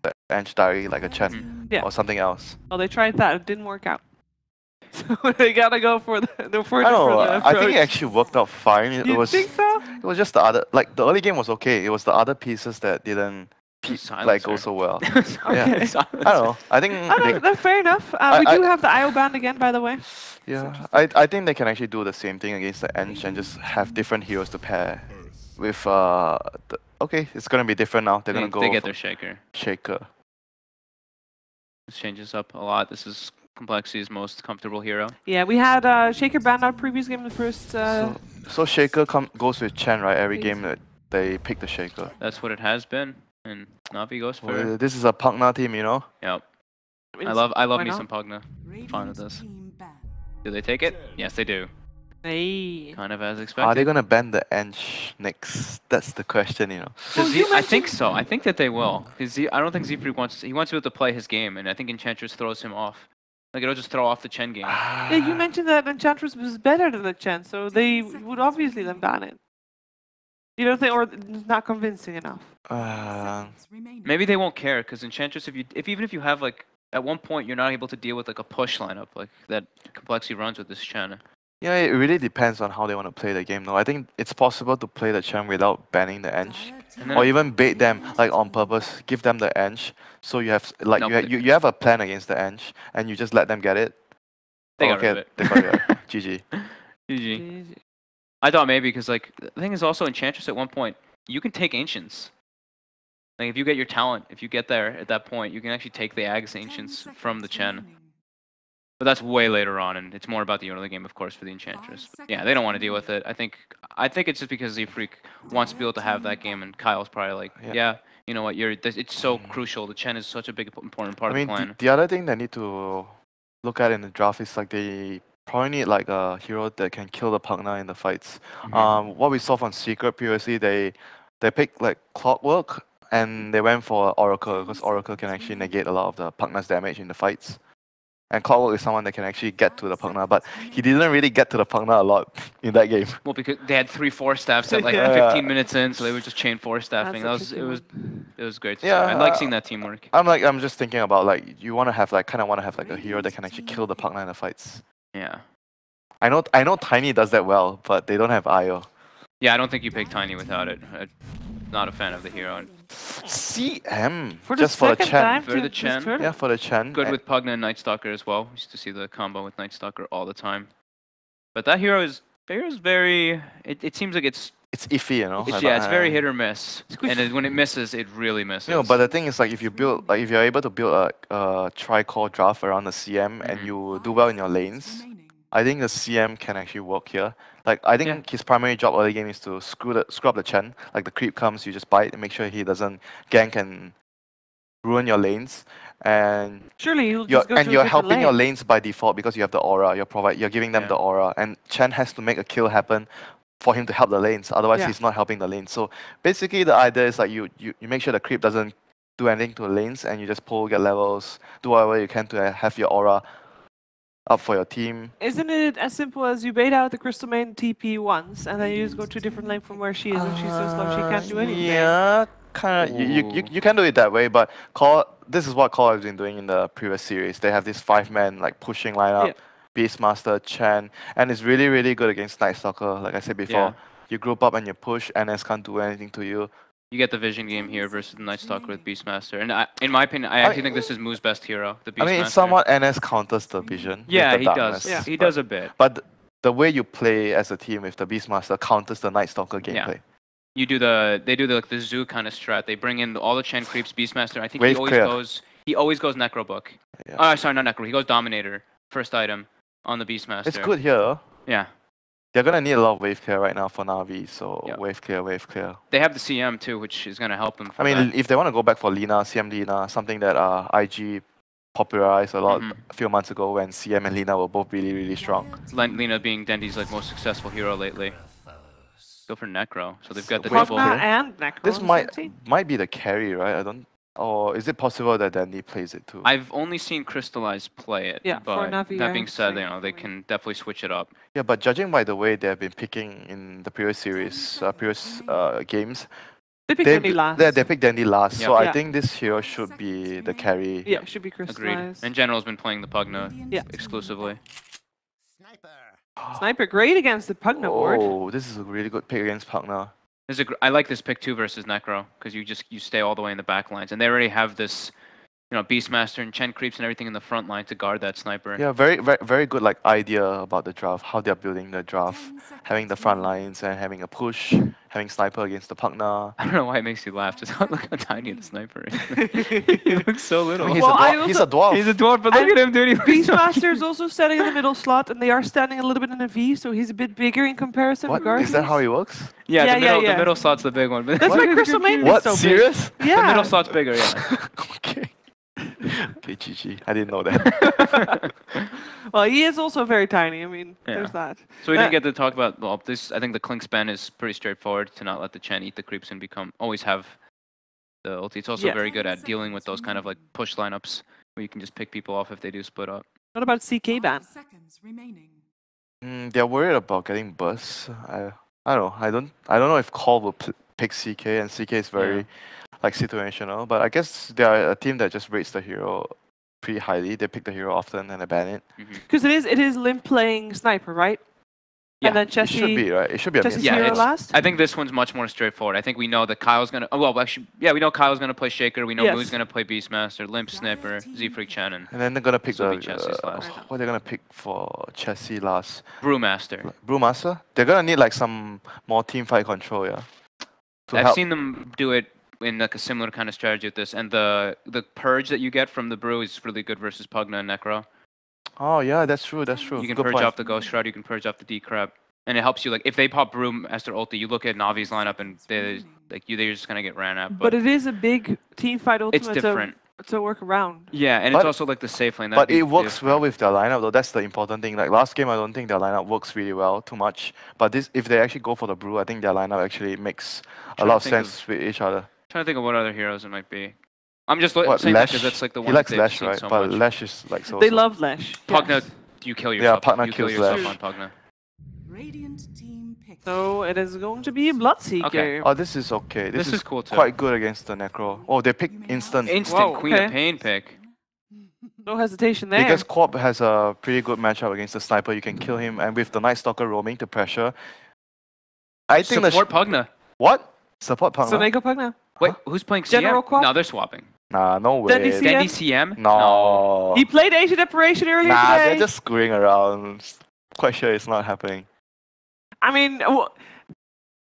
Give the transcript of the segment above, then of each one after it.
the Ench directly like a Chen or something else. Well, they tried that. It didn't work out. So they gotta go for the I don't know. approach. I think it actually worked out fine. It You was. think so? It was just the other. Like the early game was okay. It was the other pieces that didn't like go so well. Okay. I don't know. I think. That's fair enough. We do have the IO band again, by the way. Yeah, I think they can actually do the same thing against the Ench and just have different heroes to pair with. Okay, it's gonna be different now. They're gonna go. They get their Shaker. Shaker. This changes up a lot. This is Complexity's most comfortable hero. Yeah, we had Shaker banned out previous game in the first. So Shaker goes with Chen, right? Every game that they pick the Shaker. That's what it has been, and Navi goes for. This is a Pugna team, you know. Yep. I love me some Pugna. Fine with this. Do they take it? Yes, they do. Hey. Kind of as expected. Are they gonna ban the Ench next? That's the question, you know. I think so. I think that they will. I don't think Z-Freak wants. He wants to be able to play his game, and I think Enchantress throws him off. Like it'll just throw off the Chen game. Yeah, you mentioned that Enchantress was better than the Chen, so they would obviously then ban it. You don't think, or it's not convincing enough? Maybe they won't care because Enchantress, even if you have like at one point you're not able to deal with like a push lineup like that Complexity runs with this Chen. Yeah, it really depends on how they want to play the game though. I think it's possible to play the Chen without banning the Ench. Or even bait them like on purpose, give them the Ench. So you have like you have a plan against the Ench and you just let them get it. They got rid of it. They got it. GG. GG. I thought maybe because like the thing is also Enchantress at one point you can take Ancients. Like if you get your talent, if you get there at that point, you can actually take the Ags Ancients from the Chen. But that's way later on, and it's more about the early game, of course, for the Enchantress. But yeah, they don't want to deal with it. I think it's just because Z-Freak wants to be able to have that game, and Kyle's probably like, yeah you know what, it's so crucial. The Chen is such a big, important part of the plan. The other thing they need to look at in the draft is like they probably need like a hero that can kill the Pugna in the fights. What we saw from Secret previously, they picked like Clockwork, and they went for Oracle, because Oracle can actually negate a lot of the Pugna's damage in the fights. And Clockwork is someone that can actually get to the Pugna, but he didn't really get to the Pugna a lot in that game. Well, because they had 3 4-staffs at like 15 minutes in, so they would just chain 4-staffing. It was great to see. I like seeing that teamwork. I'm just thinking about like you want to have like a hero that can actually kill the Pugna in the fights. Yeah. I know Tiny does that well, but they don't have IO. Yeah, I don't think you pick Tiny without it. I'm not a fan of the hero. CM for just for the Chen. For the Chen. Yeah, for the Chen. Good with Pugna and Night Stalker as well. We used to see the combo with Night Stalker all the time. But that hero is very. It seems like it's iffy, you know. It's very hit or miss. And when it misses, it really misses. You know, but the thing is, like, if you're able to build a tri-core draft around the CM and you do well in your lanes, I think the CM can actually work here. Like, I think his primary job early game is to screw up the Chen. Like, the creep comes, you just bite and make sure he doesn't gank and ruin your lanes. And surely you're helping your lanes by default because you have the aura. You're giving them the aura, and Chen has to make a kill happen for him to help the lanes. Otherwise, he's not helping the lanes. So basically, the idea is like you make sure the creep doesn't do anything to the lanes, and you just pull, get levels, do whatever you can to have your aura up for your team. Isn't it as simple as you bait out the Crystal Main TP once, and then you just go to a different lane from where she is, and she's so slow she can't do anything? Yeah, kind of. You can do it that way, but this is what coL has been doing in the previous series. They have this 5-man like pushing lineup, Beastmaster, Chen, and it's really, really good against Night Stalker. Like I said before, you group up and you push, NS can't do anything to you. You get the vision game here versus the Night Stalker with Beastmaster. And in my opinion, I actually think this is Moo's best hero, the Beastmaster. I mean, somewhat NS counters the vision. Yeah, he does. Yeah, he does a bit. But the way you play as a team with the Beastmaster counters the Night Stalker gameplay. They do the zoo kind of strat. They bring in all the Chen creeps, Beastmaster. I think he always goes Necro Book. Yeah. Sorry, not Necro. He goes Dominator, first item on the Beastmaster. It's good here. Yeah. They're gonna need a lot of wave clear right now for Na'Vi, so wave clear. They have the CM too, which is gonna help them. I mean, if they want to go back for Lina, CM Lina, something that IG popularized a lot a few months ago when CM and Lina were both really, really strong. Lina being Dendy's like most successful hero lately. Go for Necro, so they've got the double. And Necro. This might be the carry, right? I don't. Or is it possible that Dandy plays it too? I've only seen Crystallize play it, but Na'Vi, that being said, they can definitely switch it up. Yeah, but judging by the way they've been picking in the previous series, previous games, They picked Dandy last. Yeah, they picked Dandy last. Yeah. So I Yeah. think this hero should be the carry. Yeah, should be Agreed. crystallized. And General's been playing the Pugna Yeah. exclusively. Sniper, great against the Pugna board. Oh, this is a really good pick against Pugna. I like this pick too versus Necro because you stay all the way in the back lines, and they already have this, Beastmaster and Chen creeps and everything in the front line to guard that sniper. Yeah, very good like idea about the draft, how they're building the draft, having the front lines and having a push, having sniper against the Pugna. I don't know why it makes you laugh. Just look how tiny the sniper is. He looks so little. I mean, Well, he's a dwarf. He's a dwarf, but look at him, dude. Beastmaster is also standing in the middle slot, and they are standing a little bit in a V, so he's a bit bigger in comparison. What? Regardless. Is that how he works? Yeah, Yeah, the middle slot's the big one. But That's why Crystal Maiden What? is so Serious? big. Yeah. The middle slot's bigger, yeah. Okay. Okay, GG. I didn't know that. Well, he is also very tiny. I mean, Yeah. there's that. So we didn't get to talk about this. I think the Clink span is pretty straightforward to not let the Chen eat the creeps and always have the ulti. It's also Yeah. very good at dealing with those kind of like push lineups where you can just pick people off if they do split up. What about CK ban? They're worried about getting bursts. I don't know. I don't know if coL will pick CK, and CK is very like situational. But I guess they are a team that just rates the hero pretty highly. They pick the hero often and they ban it. Because it is Limp playing sniper, right? Yeah, And then It Chessie. should be right. It should be a Chessie's mix. Yeah, hero it's- last. I think this one's much more straightforward. I think we know that Kyle's gonna. We know Kyle's gonna play Shaker. We know Yes. Moo's gonna play Beastmaster, Limp Sniper, Z-Freak Chen, and And then they're gonna pick This will the be Chessie's last. what they're gonna pick for Chessie last. Brewmaster. Brewmaster. They're gonna need like some more team fight control, yeah. To I've help. seen them do it in like a similar kind of strategy with this, and the purge that you get from the brew is really good versus Pugna and Necro. Oh yeah, that's true. That's true. You can Good purge point. off the Ghost Shroud, you can purge off the D-Crab, and it helps you. Like if they pop Brewmaster ulti, you look at Navi's lineup and they're just gonna get ran at. But it is a big team fight ultimate it's different. to work around. Yeah, and But- it's also like the safe lane. But it works well with their lineup though. That's the important thing. Like last game, I don't think their lineup works really well too much. But this, if they actually go for the brew, I think their lineup actually makes a lot of think of- sense with each other. Trying to think of what other heroes it might be. I'm just What, saying that Lash? because that's like the He one likes they've Lash, seen right? so But much. Lash is like so. They love Lash. Pugna, yes. you kill yourself. Pugna you kill kills yourself Lash. on Pugna. So it is going to be Bloodseeker. Okay. Oh, this is okay. This is cool too. Quite good against the Necro. Oh, they pick instant. Instant Whoa, Queen okay. of Pain pick. No hesitation there. Because coP has a pretty good matchup against the sniper. You can kill him, and with the Night Stalker roaming to pressure, I think Support Pugna. what support So Pugna? they go Pugna. Wait, who's playing CM? General Quap? No, they're swapping. Nah, no way. Then CM? Dandy CM? No. He played Asian Operation earlier Nah, today. they're just screwing around. Quite sure it's not happening. I mean,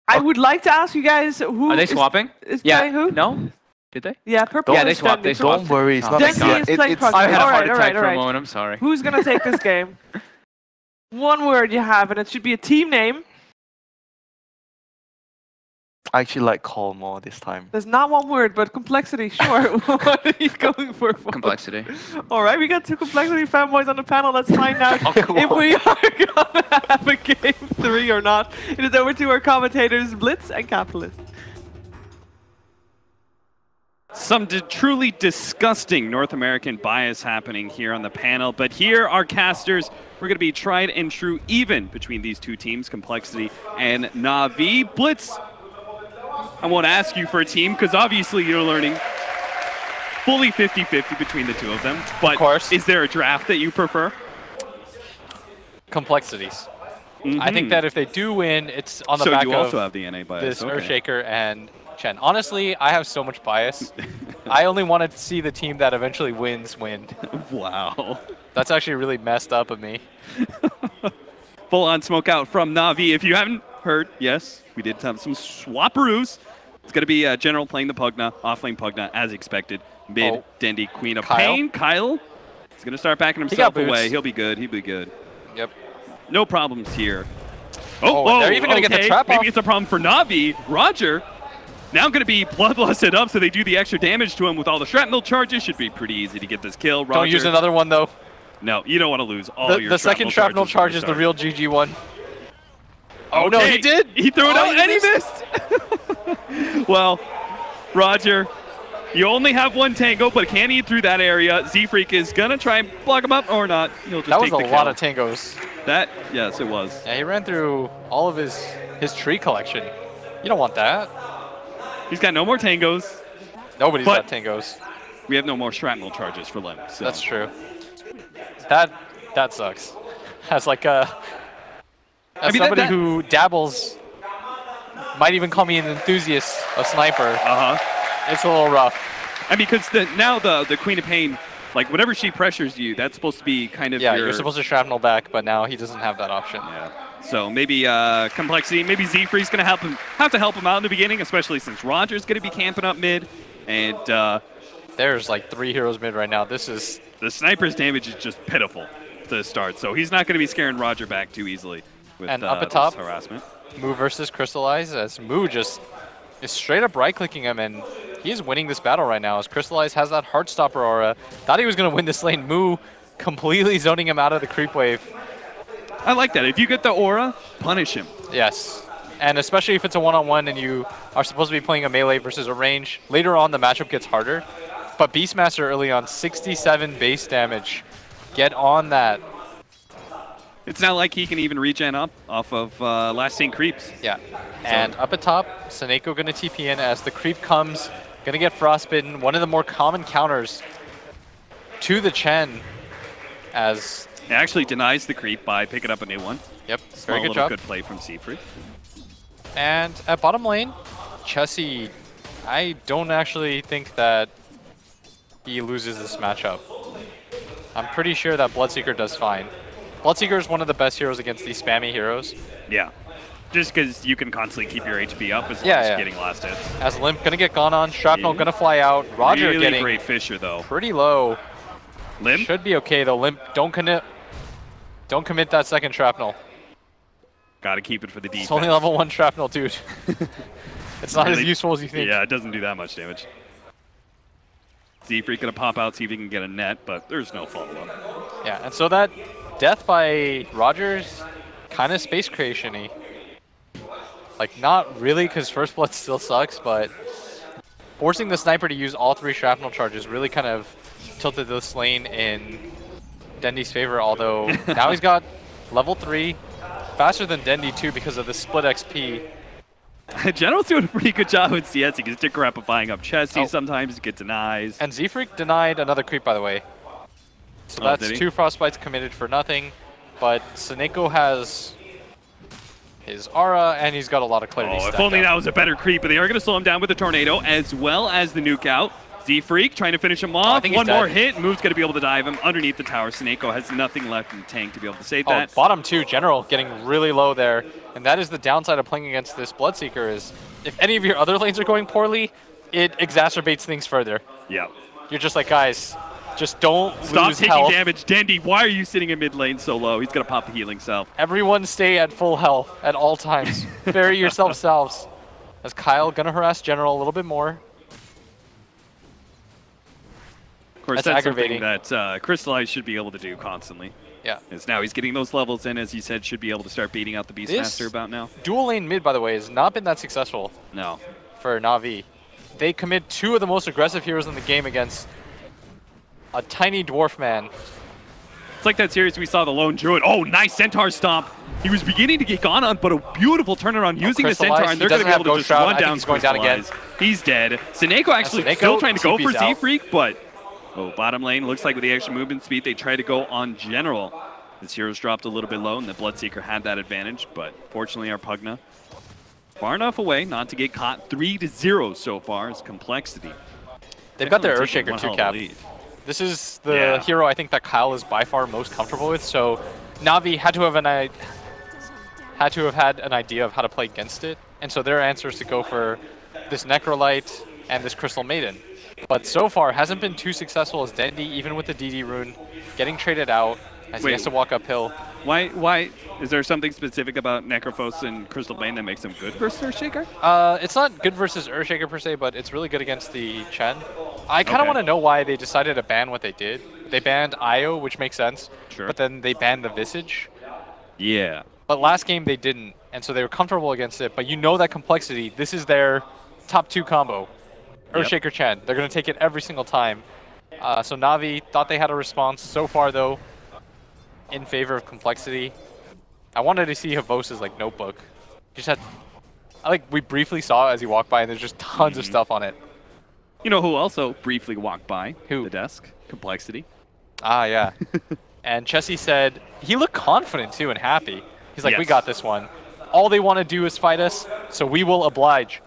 I would like to ask you guys who Are they is- swapping? is Yeah. playing who? No? Did they? Yeah, purple. Yeah, they is swapped, they standing. swapped. Don't worry, it's Oh, not thank CM. God. Is playing It's Pugna. I had a Alright, heart attack alright, for a alright. moment. I'm sorry. Who's gonna take this game? One word you have, and it should be a team name. I actually like coL more this time. There's not one word, but complexity. Sure. What are you going for? Complexity. All right, we got two complexity fanboys on the panel. Let's find out Oh, come if on. we are gonna have a game 3 or not. It is over to our commentators, Blitz and Capitalist. Some truly disgusting North American bias happening here on the panel, but here our casters, we're going to be tried and true even between these two teams, Complexity and Na'Vi. Blitz, I won't ask you for a team because obviously you're learning fully 50-50 between the two of them, but course. is there a draft that you prefer? Complexities. I think that if they do win, it's on the So back you of also have the NA bias. this Okay. Earthshaker and Chen. Honestly, I have so much bias. I only wanted to see the team that eventually wins win. Wow. That's actually really messed up of me. Full on smoke out from Na'Vi. If you haven't heard, yes, we did have some swapperoos. It's going to be General playing the Pugna, offlane Pugna as expected. Mid, Oh. Dandy, Queen of Kyle. Pain. Kyle is going to start backing got himself boots. away. He'll be good. He'll be good. Yep. No problems here. Oh, and they're even gonna get the okay. trap Maybe off. it's a problem for Na'Vi. Roger. Now going to be bloodlusted up, so they do the extra damage to him with all the shrapnel charges. Should be pretty easy to get this kill. Roger. Don't use another one, though. No, you don't want to lose all your The second shrapnel charge is the real GG one. Oh, no, he did. He threw it Oh, out he and he missed. Well, Roger, you only have one tango, but can he through that area? Z-Freak is going to try and block him up or not. He'll just That was take a the lot kill. of tangos. That, yes, it was. Yeah, he ran through all of his tree collection. You don't want that. He's got no more tangos. Nobody's But- got tangos. We have no more shrapnel charges for Lim. So. That's true. That sucks. As like a as mean, somebody that- who dabbles, might even call me an enthusiast of sniper. It's a little rough. I mean, because now the Queen of Pain, like whenever she pressures you, that's supposed to be kind of Yeah, your... you're supposed to shrapnel back, but now he doesn't have that option. Yeah. So maybe complexity, maybe Z-Free's going to have to help him out in the beginning, especially since Roger's going to be camping up mid, and There's like 3 heroes mid right now. This is the sniper's damage is just pitiful to start, so he's not going to be scaring Roger back too easily with And up at this top, harassment. Moo versus Crystallize, as Moo just is straight up right-clicking him, and he's winning this battle right now as Crystallize has that Heartstopper aura. Thought he was going to win this lane. Moo completely zoning him out of the creep wave. I like that. If you get the aura, punish him. Yes. And especially if it's a one-on-one and you are supposed to be playing a melee versus a range, later on the matchup gets harder. But Beastmaster early on, 67 base damage. Get on that. It's not like he can even regen up off of last seen creeps. Yeah. And up at top, Seneko going to TP in as the creep comes. Going to get frostbitten. One of the more common counters to the Chen as... It actually denies the creep by picking up a new one. Yep, Small very good little job. good play from Seafree. And at bottom lane, Chessie, I don't actually think that he loses this matchup. I'm pretty sure that Bloodseeker does fine. Bloodseeker is one of the best heroes against these spammy heroes. Yeah. Just because you can constantly keep your HP up as long Yeah, as yeah. you're getting last hits. As Limp gonna get gone on, Shrapnel Yeah. gonna fly out. Roger really getting great Fisher, though. pretty low. Lim? Should be okay though. Limp, don't commit that second Shrapnel. Gotta keep it for the defense. It's only level 1 Shrapnel, dude. It's not as Really- useful as you think. Yeah, it doesn't do that much damage. Z-Freak gonna pop out, see if he can get a net, but there's no follow-up. Yeah, and so that death by Rogers, kind of space creation-y. Like, not really, because First Blood still sucks, but forcing the sniper to use all 3 shrapnel charges really kind of tilted this lane in Dendy's favor, although now he's got level 3, faster than Dendy too because of the split XP. General's doing a pretty good job with CS. He can stick around by buying up Chessie Oh. sometimes, he get denies. And Z-Freak denied another creep, by the way. So Oh, that's did he? 2 Frostbites committed for nothing, but Seneko has his aura, and he's got a lot of clarity Oh, if stacked only up. that was a better creep, but they are going to slow him down with the Tornado as well as the nuke out. Z-Freak trying to finish him off. think he's One more dead. hit. Move's going to be able to dive him underneath the tower. Seneko has nothing left in the tank to be able to save Oh, that. bottom 2, General getting really low there. And that is the downside of playing against this Bloodseeker is if any of your other lanes are going poorly, it exacerbates things further. Yeah. You're just like, guys, just don't Stop lose taking health. damage. Dendy, why are you sitting in mid lane so low? He's going to pop a healing self. Everyone stay at full health at all times. Bury yourselves. As Kyle gonna harass General a little bit more. Of course, That's that's aggravating. something that Crystallize should be able to do constantly. Yeah. As now he's getting those levels in, as you said, should be able to start beating out the Beastmaster about now. Dual lane mid, by the way, has not been that successful No. for Na'Vi. They commit 2 of the most aggressive heroes in the game against a tiny dwarf man. It's like that series we saw the Lone Druid. Oh, nice Centaur Stomp. He was beginning to get gone on, but a beautiful turnaround using the Crystallize. Centaur, and He they're going to be doesn't able to have just Ghost Shroud. run I think down he's going down again. Crystallize. He's dead. Seneko actually Seneko still trying to go for TP's out. Z-Freak, but bottom lane looks like with the extra movement speed, they try to go on General. His heroes dropped a little bit low, and the Bloodseeker had that advantage, but fortunately our Pugna far enough away not to get caught. 3-0 so far is Complexity. They've got their Definitely taking Earthshaker one too, hell of a Cap. lead. This is the Yeah. hero I think that Kyle is by far most comfortable with, so Na'Vi had to have had an idea of how to play against it, and so their answer is to go for this Necrolite and this Crystal Maiden. But so far hasn't been too successful as Dendy, even with the DD rune, getting traded out as he Wait. has to walk uphill. Why is there something specific about Necrophos and Crystal Bane that makes them good versus Earthshaker? It's not good versus Earthshaker per se, but it's really good against the Chen. I kind of Okay. want to know why they decided to ban what they did. They banned Io, which makes sense, Sure. but then they banned the Visage. Yeah. But last game they didn't, and so they were comfortable against it. But you know that Complexity, this is their top 2 combo. Yep. Earthshaker Chen, they're going to take it every single time. So Na'Vi thought they had a response. So far though, in favor of Complexity. I wanted to see Havos's like notebook. Just had we briefly saw as he walked by, and there's just tons of stuff on it. You know who also briefly walked by Who? the desk? Complexity. Ah, yeah. And Chessie said he looked confident too and happy. He's like, we Yes. got this one. All they want to do is fight us, so we will oblige.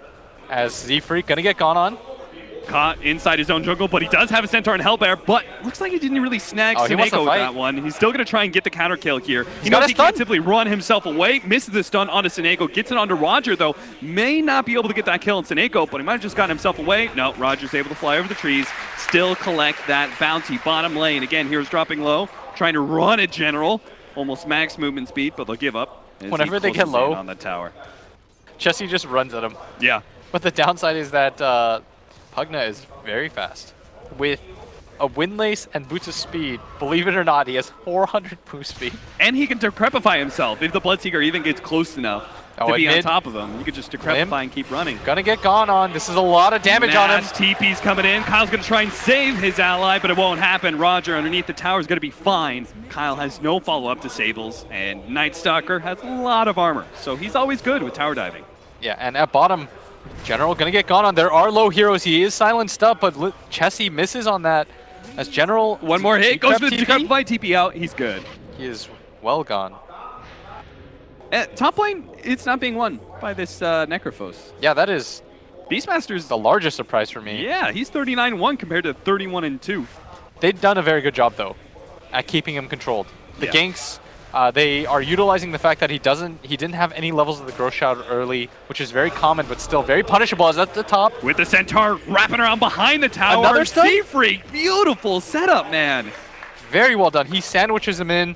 As Z-Freak gonna get gone on. Caught inside his own jungle, but he does have a Centaur and Hellbear, but looks like he didn't really snag Oh, he wants to Seneko with fight. that one. He's still going to try and get the counter kill here. He got knows a he can't stun. simply run himself away, misses the stun onto Seneko, gets it onto Roger, though. May not be able to get that kill on Seneko, but he might have just gotten himself away. No, Roger's able to fly over the trees, still collect that bounty. Bottom lane, again, here's dropping low, trying to run at General. Almost max movement speed, but they'll give up. as he Whenever they get closes in low- on the tower. Chessie just runs at him. Yeah. But the downside is that Pugna is very fast. With a Windlace and Boots of Speed, believe it or not, he has 400 move speed. And he can decrepify himself if the Bloodseeker even gets close enough to at be on mid, top of him. You could just decrepify and keep running. Gonna get gone on. This is a lot of damage on him. TP's coming in. Kyle's going to try and save his ally, but it won't happen. Roger underneath the tower is going to be fine. Kyle has no follow-up disables, and Night Stalker has a lot of armor, so he's always good with tower diving. Yeah, and at bottom, General gonna get gone on. There are low heroes. He is silenced up, but Chessie misses on that. As General... One more hit, goes for the TP. decrepify, TP out, he's good. He is well gone. Top lane, it's not being won by this Necrophos. Yeah, that is Beastmaster's the largest surprise for me. Yeah, he's 39-1 compared to 31-2. They've done a very good job, though, at keeping him controlled. The Yeah. ganks, they are utilizing the fact that he didn't have any levels of the growth shroud early, which is very common, but still very punishable as at the top. With the Centaur wrapping around behind the tower. Another stun? Sea-Freak, beautiful setup, man. Very well done. He sandwiches him in.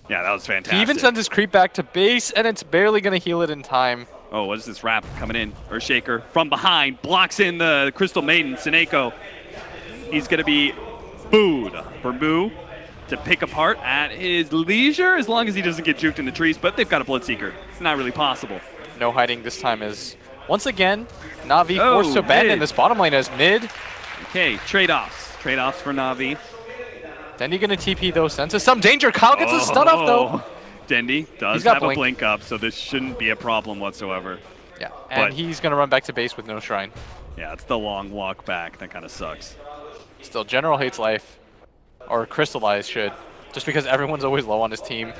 Yeah, that was fantastic. He even sends his creep back to base, and it's barely going to heal it in time. Oh, what is this wrap coming in? Earthshaker from behind, blocks in the Crystal Maiden, Seneko. He's going to be booed for Moo to pick apart at his leisure, as long as he doesn't get juked in the trees, but they've got a Bloodseeker. It's not really possible. No hiding this time as, once again, Na'Vi Oh, forced to abandon mid. this bottom lane as mid. Okay, trade-offs. Trade-offs for Na'Vi. Dendy going to TP, though, senses some danger. Kyle gets a stun off, though. Dendy does He's got have blink. a blink up, so this shouldn't be a problem whatsoever. Yeah, and But- he's going to run back to base with no shrine. Yeah, it's the long walk back. That kind of sucks. Still, General hates life, or Crystallize should, just because everyone's always low on his team.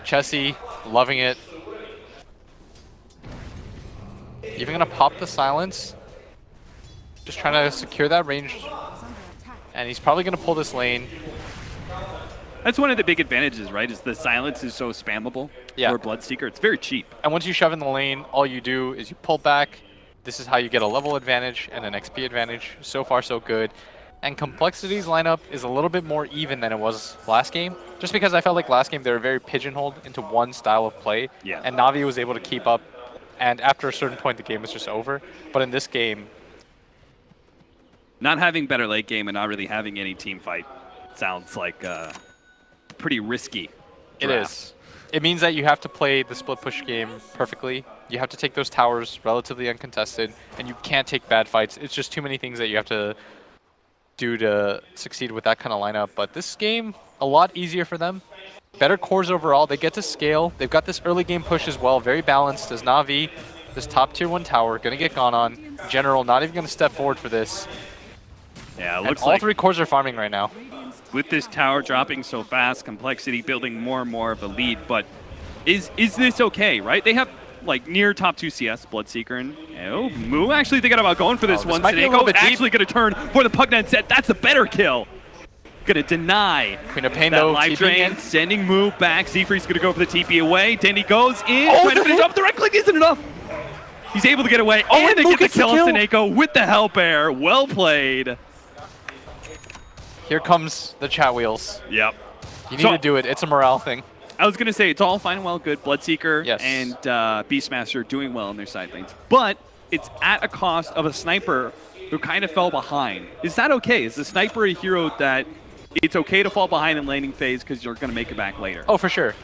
Chessie, loving it. Even gonna pop the silence. Just trying to secure that range. And he's probably gonna pull this lane. That's one of the big advantages, right? Is the silence is so spammable Yeah. for Bloodseeker. It's very cheap. And once you shove in the lane, all you do is you pull back. This is how you get a level advantage and an XP advantage. So far, so good. And Complexity's lineup is a little bit more even than it was last game. Just because I felt like last game they were very pigeonholed into one style of play. Yeah. And Na'Vi was able to keep up. And after a certain point, the game was just over. But in this game, Not having better late game and not really having any team fight sounds like pretty risky. it draft. is. It means that you have to play the split push game perfectly. You have to take those towers relatively uncontested. And you can't take bad fights. It's just too many things that you have to do to succeed with that kind of lineup. But this game, a lot easier for them. Better cores overall. They get to scale. They've got this early game push as well. Very balanced as Na'Vi. This top tier 1 tower going to get gone on. General not even going to step forward for this. Yeah, it And looks all like 3 cores are farming right now. with this tower dropping so fast, Complexity building more and more of a lead. But is this okay, right? They have like near top 2 CS, Bloodseeker and oh, Moo actually thinking about going for this this one. might be a little Seneko bit deep. actually going to turn for the Pugnet set. That's a better kill. Going to deny Queen of Pain, that though, life TPing drain, in. sending Moo back. Seafree's going to go for the TP away. Dendy goes in, Oh, trying to the finish hit. up. The right click isn't enough. He's able to get away. Oh, and and they Moo get the gets the kill on kill. Seneko with the Hellbear. Well played. Here comes the chat wheels. Yep. You need So- to do it. It's a morale thing. I was going to say, it's all fine and well good. Bloodseeker Yes. and Beastmaster doing well in their side lanes. But it's at a cost of a sniper who kind of fell behind. Is that okay? Is the sniper a hero that it's okay to fall behind in laning phase because you're going to make it back later? Oh, for sure.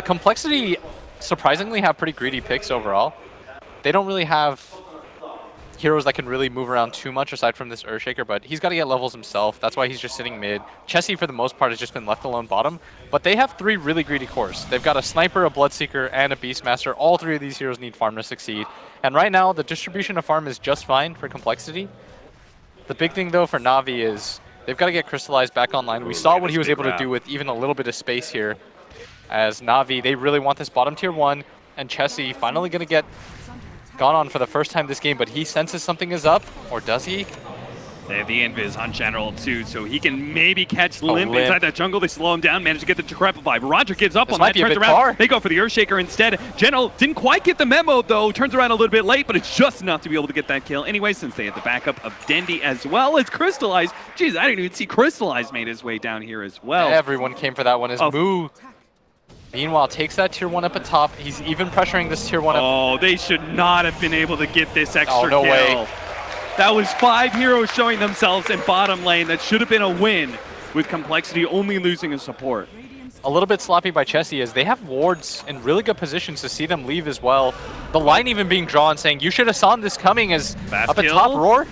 Complexity surprisingly have pretty greedy picks overall. They don't really have heroes that can really move around too much aside from this Earthshaker, but he's got to get levels himself. That's why he's just sitting mid. Chessie, for the most part, has just been left alone bottom, but they have 3 really greedy cores. They've got a Sniper, a Bloodseeker, and a Beastmaster. All 3 of these heroes need farm to succeed. And right now, the distribution of farm is just fine for Complexity. The big thing, though, for Na'Vi is they've got to get Crystallized back online. We saw what he was able to do with even a little bit of space here. As Na'Vi, they really want this bottom tier 1, and Chessie finally going to get gone on for the first time this game, but he senses something is up, or does he? They have the invis on General too, so he can maybe catch Limp inside that jungle. They slow him down, manage to get the Decrepit vibe. Roger gives up on that, turns around. Far. They go for the Earthshaker instead. General didn't quite get the memo though, turns around a little bit late, but it's just enough to be able to get that kill anyway, since they had the backup of Dendi as well as Crystallized. Jeez, I didn't even see Crystallized made his way down here as well. Everyone came for that one as Moo. Meanwhile, takes that tier 1 up at top. He's even pressuring this tier 1 up. Oh, they should not have been able to get this extra no kill. Way. That was 5 heroes showing themselves in bottom lane. That should have been a win, with Complexity only losing a support. A little bit sloppy by Chessie as they have wards in really good positions to see them leave as well. The line even being drawn saying, you should have saw this coming as Fast up at kill. top, Roar.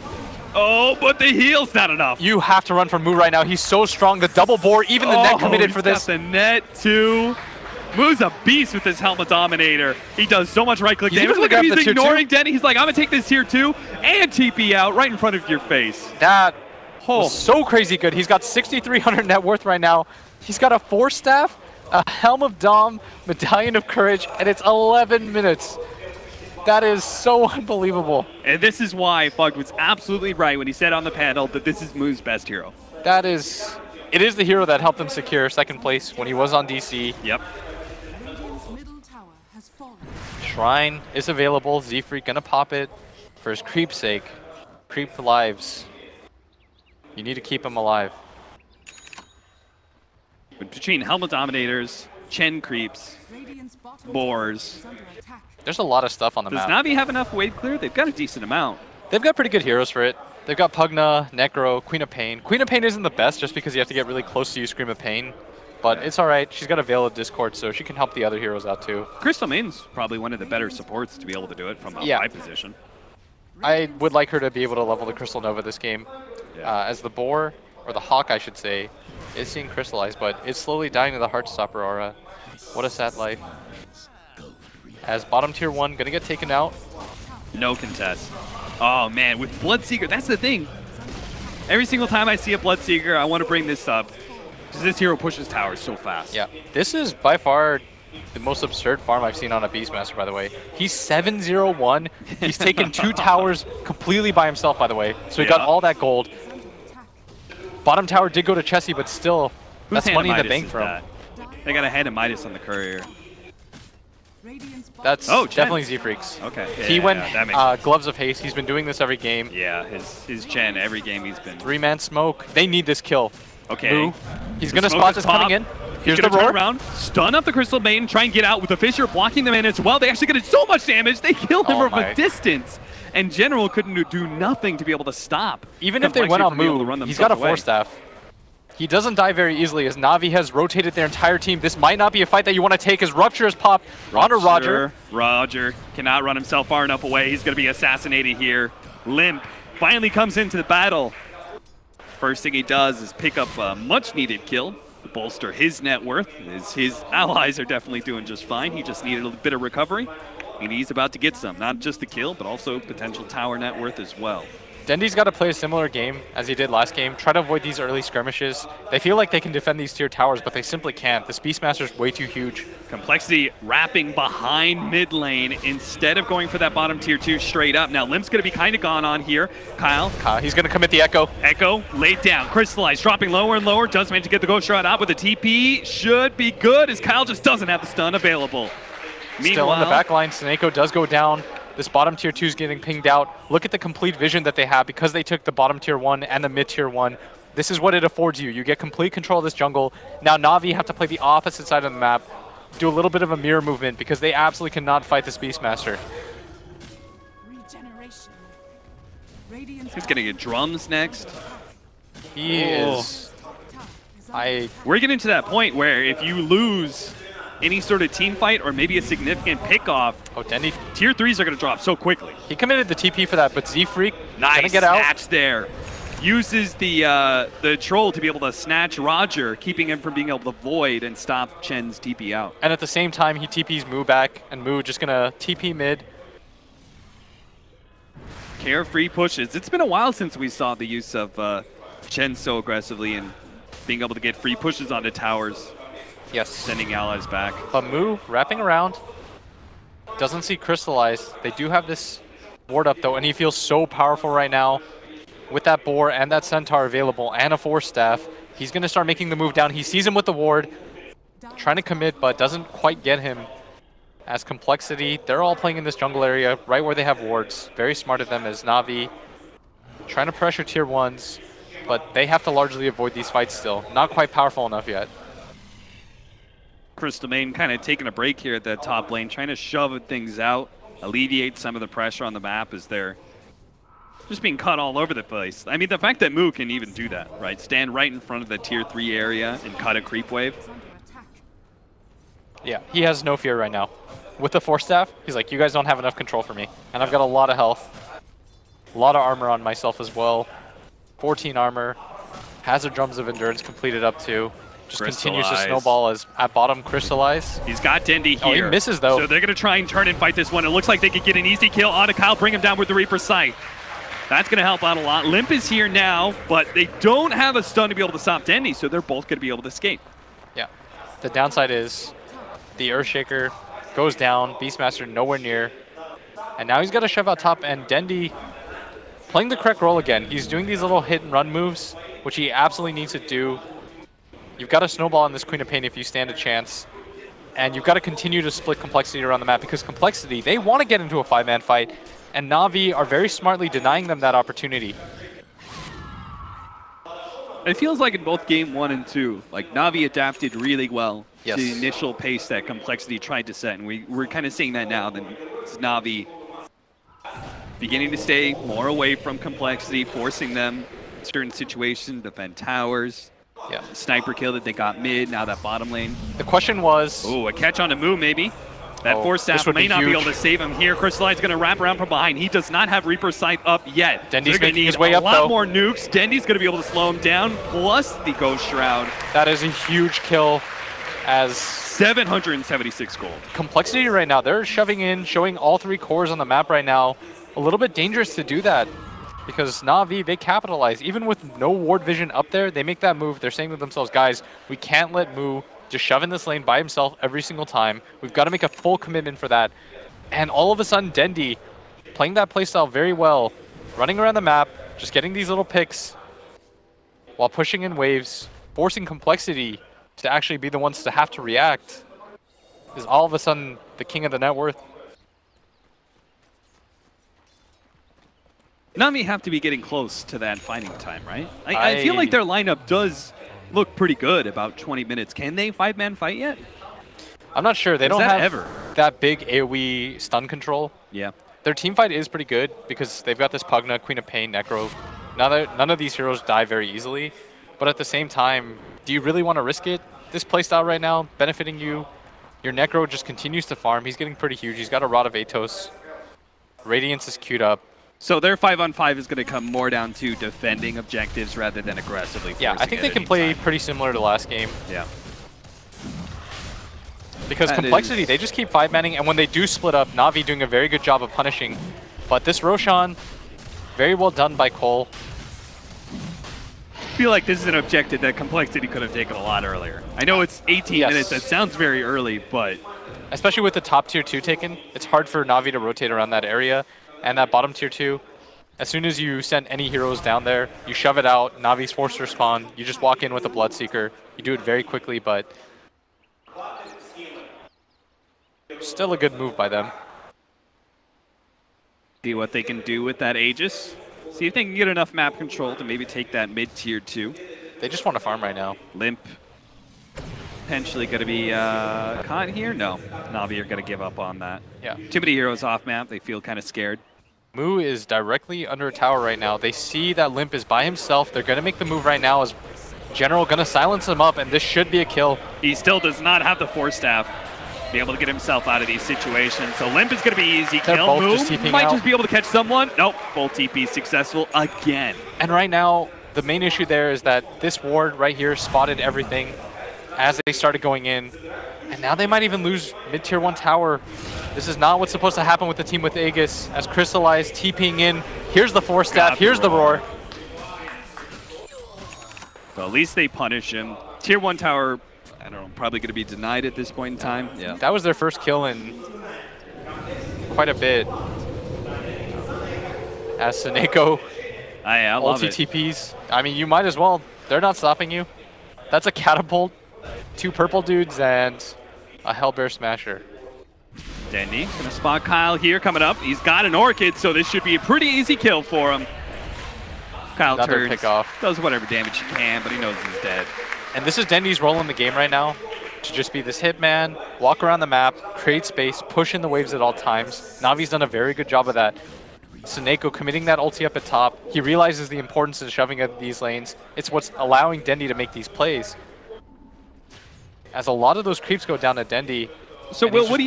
Oh, but the heal's not enough. You have to run from Moo right now. He's so strong. The double bore, even the net committed for this. Got the net too. Moo's a beast with this Helmet Dominator. He does so much right-click damage. Look at him, he's ignoring Denny. He's like, I'm going to take this tier 2 and TP out right in front of your face. That was so crazy good. He's got 6,300 net worth right now. He's got a 4-staff, a Helm of Dom, Medallion of Courage, and it's 11 minutes. That is so unbelievable. And this is why Fug was absolutely right when he said on the panel that this is Moo's best hero. That is... It is the hero that helped him secure 2nd place when he was on DC. Yep. Shrine is available. Z-Freak gonna pop it for his creep's sake. Creep lives. You need to keep him alive. Between Helmet Dominators, Chen creeps, boars. There's a lot of stuff on the map. Does Na'Vi have enough wave clear? They've got a decent amount. They've got pretty good heroes for it. They've got Pugna, Necro, Queen of Pain. Queen of Pain isn't the best just because you have to get really close to you Scream of Pain. But it's alright. She's got a Veil of Discord, so she can help the other heroes out too. Crystal Main's probably one of the better supports to be able to do it from a high position. I would like her to be able to level the Crystal Nova this game. As the Boar, or the Hawk I should say, is seeing crystallized, but it's slowly dying to the Heartstopper aura. What a sad life. As bottom tier 1 gonna get taken out. No contest. Oh man, with Bloodseeker, that's the thing. Every single time I see a Bloodseeker, I want to bring this up. Because this hero pushes towers so fast. Yeah, this is by far the most absurd farm I've seen on a Beastmaster, by the way. He's 7-0-1. He's taken 2 towers completely by himself, by the way. So he got all that gold. Bottom tower did go to Chessie, but still, that's money in the bank for him. They got a hand of Midas on the courier. That's definitely Z-Freaks. Okay. He went Gloves of Haste. He's been doing this every game. Yeah, his Chen, every game he's been. 3-man smoke. They need this kill. Okay. Moo. He's going to spot this coming in. Here's the roar. Around, stun up the Crystal Maiden, try and get out with the Fissure blocking them in as well. They actually get so much damage. They killed him from a distance. And General couldn't do nothing to be able to stop. Even if they went on Moo, he's got a 4-staff. He doesn't die very easily as Na'Vi has rotated their entire team. This might not be a fight that you want to take as Rupture is popped onto Roger. Roger cannot run himself far enough away. He's going to be assassinated here. Limp finally comes into the battle. First thing he does is pick up a much-needed kill to bolster his net worth. His allies are definitely doing just fine. He just needed a bit of recovery, and he's about to get some. Not just the kill, but also potential tower net worth as well. Dendi's got to play a similar game as he did last game. Try to avoid these early skirmishes. They feel like they can defend these tier towers, but they simply can't. This Beastmaster's way too huge. Complexity wrapping behind mid lane instead of going for that bottom tier 2 straight up. Now Limp's going to be kind of gone on here. Kyle. He's going to commit the Echo. Echo laid down. Crystallized, dropping lower and lower. Does manage to get the ghost shot out with the TP. Should be good as Kyle just doesn't have the stun available. Still on the back line, Snako does go down. This bottom tier 2 is getting pinged out. Look at the complete vision that they have because they took the bottom tier 1 and the mid tier 1. This is what it affords you. You get complete control of this jungle. Now Na'Vi have to play the opposite side of the map, do a little bit of a mirror movement because they absolutely cannot fight this Beastmaster. He's gonna get drums next. He is... We're getting to that point where if you lose any sort of team fight or maybe a significant pickoff. Oh, Dendy. Tier 3s are going to drop so quickly. He committed the TP for that, but Z-Freak Nice gonna get out. snatch there. Uses the troll to be able to snatch Roger, keeping him from being able to void and stop Chen's TP out. And at the same time, he TPs Moo back, and Moo just gonna TP mid. Carefree pushes. It's been a while since we saw the use of Chen so aggressively and being able to get free pushes onto towers. Yes. Sending allies back. But Moo wrapping around. Doesn't see Crystallize. They do have this ward up though, and he feels so powerful right now. With that boar and that centaur available and a force staff, he's going to start making the move down. He sees him with the ward, trying to commit, but doesn't quite get him. As Complexity, they're all playing in this jungle area, right where they have wards. Very smart of them as Na'Vi trying to pressure tier 1s, but they have to largely avoid these fights still. Not quite powerful enough yet. Crystal Main kind of taking a break here at the top lane, trying to shove things out, alleviate some of the pressure on the map as they're just being cut all over the place. I mean, the fact that Moo can even do that, right? Stand right in front of the tier 3 area and cut a creep wave. Yeah, he has no fear right now. With the force staff, he's like, you guys don't have enough control for me. And I've got a lot of health. A lot of armor on myself as well. 14 armor. Has a Drums of Endurance completed up too. Just continues to snowball as at bottom Crystallize. He's got Dendy here. Oh, he misses though. So they're going to try and turn and fight this one. It looks like they could get an easy kill onto coL, bring him down with the Reaper Sight. That's going to help out a lot. Limp is here now, but they don't have a stun to be able to stop Dendy, so they're both going to be able to escape. Yeah. The downside is the Earthshaker goes down, Beastmaster nowhere near, and now he's got to shove out top, and Dendy playing the correct role again. He's doing these little hit and run moves, which he absolutely needs to do. You've got to snowball on this Queen of Pain if you stand a chance, and you've got to continue to split Complexity around the map, because Complexity, they want to get into a 5-man fight, and Na'Vi are very smartly denying them that opportunity. It feels like in both game 1 and 2, like Na'Vi adapted really well Yes. to the initial pace that Complexity tried to set, and we're kind of seeing that now. Then it's Na'Vi beginning to stay more away from Complexity, forcing them in certain situations, defend towers. Yeah. Sniper kill that they got mid, now that bottom lane. The question was... Oh, a catch on a Moo maybe. That force staff may not be able to save him here. Crystallize going to wrap around from behind. He does not have Reaper Sight up yet. Dendy's making his way up, though. A lot more nukes. Dendy's going to be able to slow him down, plus the Ghost Shroud. That is a huge kill as... 776 gold. Complexity right now, they're shoving in, showing all 3 cores on the map right now. A little bit dangerous to do that because Na'Vi, they capitalize. Even with no ward vision up there, they make that move. They're saying to themselves, guys, we can't let Moo just shove in this lane by himself every single time. We've got to make a full commitment for that. And all of a sudden, Dendy, playing that playstyle very well, running around the map, just getting these little picks while pushing in waves, forcing Complexity to actually be the ones to have to react, is all of a sudden the king of the net worth. Na'Vi have to be getting close to that fighting time, right? I feel like their lineup does look pretty good about 20 minutes. Can they 5-man fight yet? I'm not sure. They don't have ever that big AoE stun control. Yeah. Their team fight is pretty good because they've got this Pugna, Queen of Pain, Necro. None of these heroes die very easily, but at the same time, do you really want to risk it? This playstyle right now, benefiting you. Your Necro just continues to farm. He's getting pretty huge. He's got a Rod of Atos. Radiance is queued up. So their 5-on-5 is going to come more down to defending objectives rather than aggressively forcing. Yeah, I think they can play pretty similar to last game. Yeah. Because Complexity, they just keep 5-manning, and when they do split up, Na'Vi doing a very good job of punishing. But this Roshan, very well done by coL. I feel like this is an objective that Complexity could have taken a lot earlier. I know it's 18 minutes. That sounds very early, but... Especially with the top tier 2 taken, it's hard for Na'Vi to rotate around that area. And that bottom tier 2, as soon as you send any heroes down there, you shove it out, Navi's forced to respawn, you just walk in with a Bloodseeker. You do it very quickly, but still a good move by them. See what they can do with that Aegis. See if they can get enough map control to maybe take that mid-tier 2. They just want to farm right now. Limp potentially going to be caught here? No, Na'Vi are going to give up on that. Yeah. Too many heroes off map. They feel kind of scared. Moo is directly under a tower right now. They see that Limp is by himself. They're going to make the move right now as General going to silence him up, and this should be a kill. He still does not have the Force Staff. be able to get himself out of these situations. So Limp is going to be easy They're kill. both Moo just TPing might out. just be able to catch someone. Nope, full TP successful again. And right now, the main issue there is that this ward right here spotted everything as they started going in. And now they might even lose mid-tier 1 tower. This is not what's supposed to happen with the team with Aegis. As Crystallize TPing in. Here's the 4-staff, here's the roar. Well, at least they punish him. Tier 1 tower, I don't know, probably going to be denied at this point in time. Yeah. That was their first kill in quite a bit. As Seneko I love it. TPs. I mean, you might as well. They're not stopping you. That's a catapult, 2 purple dudes, and a Hellbear Smasher. Dendy gonna spot Kyle here coming up. He's got an Orchid, so this should be a pretty easy kill for him. Kyle Another turns, pick off. does whatever damage he can, but he knows he's dead. And this is Dendy's role in the game right now, to just be this hitman, walk around the map, create space, push in the waves at all times. Navi's done a very good job of that. Seneko committing that ulti up at top. He realizes the importance of shoving at these lanes. It's what's allowing Dendy to make these plays. As a lot of those creeps go down to Dendy. So Will, what